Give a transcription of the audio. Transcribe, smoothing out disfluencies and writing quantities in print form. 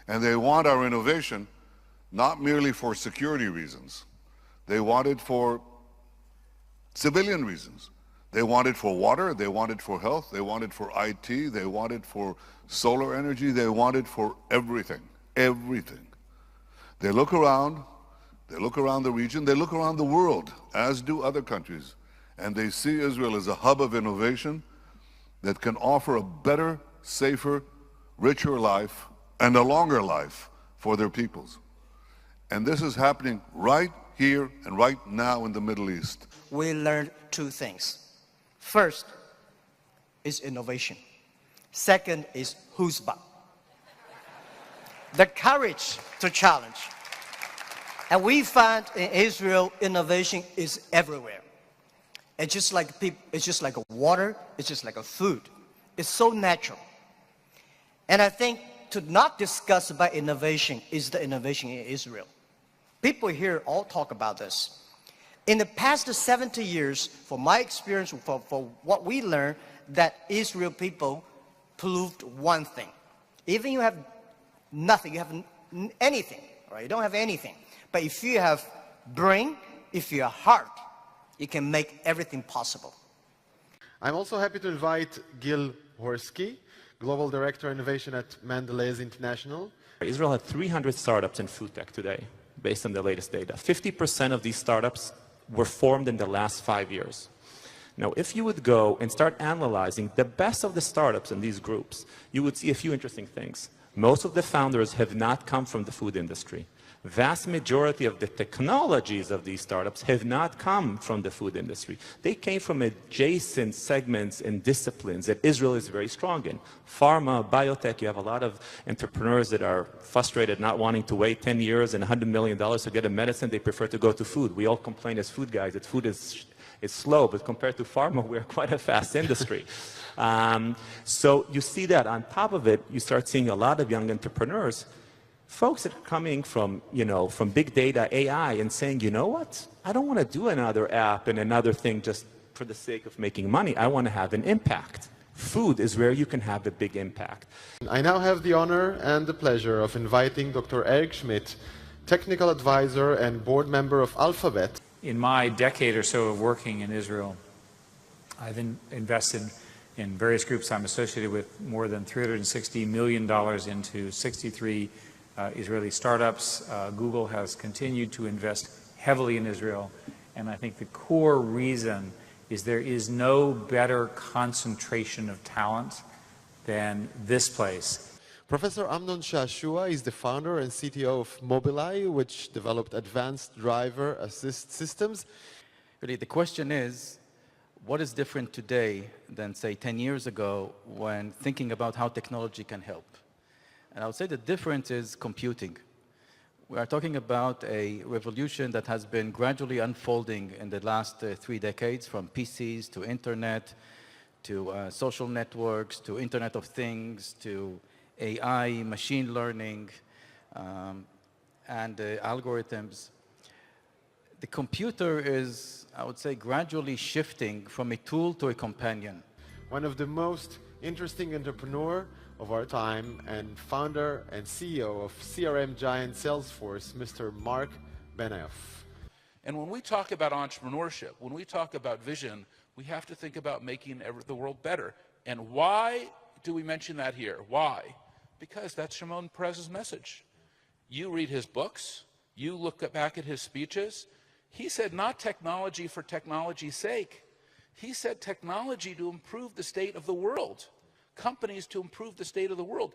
And they want our innovation not merely for security reasons. They want it for civilian reasons. They want it for water, they want it for health, they want it for IT, they want it for solar energy, they want it for everything, everything. They look around the region, they look around the world, as do other countries, and they see Israel as a hub of innovation that can offer a better, safer, richer life and a longer life for their peoples. And this is happening right here and right now in the Middle East. We learned two things. First is innovation. Second is chutzpah, the courage to challenge. And we find in Israel, innovation is everywhere. It's just like water, it's just like a food. It's so natural. And I think to not discuss about innovation is the innovation in Israel. People here all talk about this. In the past 70 years, from my experience, for what we learned, that Israel people proved one thing. Even you have nothing, you have anything, right? You don't have anything. But if you have brain, if you have heart, you can make everything possible. I'm also happy to invite Gil Horsky, Global Director Innovation at Mondelez International. Israel had 300 startups in food tech today, based on the latest data. 50% of these startups were formed in the last 5 years. Now, if you would go and start analyzing the best of the startups in these groups, you would see a few interesting things. Most of the founders have not come from the food industry. Vast majority of the technologies of these startups have not come from the food industry. They came from adjacent segments and disciplines that Israel is very strong in. Pharma, biotech, you have a lot of entrepreneurs that are frustrated not wanting to wait 10 years and $100 million to get a medicine. They prefer to go to food. We all complain as food guys that food is slow, but compared to pharma, we're quite a fast industry. So you see that. On top of it, you start seeing a lot of young entrepreneurs, folks that are coming from, from big data, AI, and saying, you know what? I don't want to do another app and another thing just for the sake of making money. I want to have an impact. Food is where you can have a big impact. I now have the honor and the pleasure of inviting Dr. Eric Schmidt, Technical Advisor and Board Member of Alphabet. In my decade or so of working in Israel, I've invested in various groups. I'm associated with more than $360 million into 63 Israeli startups. Google has continued to invest heavily in Israel, and I think the core reason is there is no better concentration of talent than this place. Professor Amnon Shashua is the founder and CTO of Mobileye, which developed advanced driver assist systems. Really, the question is, what is different today than, say, 10 years ago when thinking about how technology can help? And I would say the difference is computing. We are talking about a revolution that has been gradually unfolding in the last 3 decades, from PCs to internet, to social networks, to Internet of Things, to AI, machine learning, and algorithms. The computer is, I would say, gradually shifting from a tool to a companion. One of the most interesting entrepreneur of our time and founder and CEO of CRM giant Salesforce, Mr. Mark Benioff. And when we talk about entrepreneurship, when we talk about vision, we have to think about making the world better. And why do we mention that here? Why? Because that's Shimon Peres's message. You read his books, you look back at his speeches. He said not technology for technology's sake. He said technology to improve the state of the world. Companies to improve the state of the world.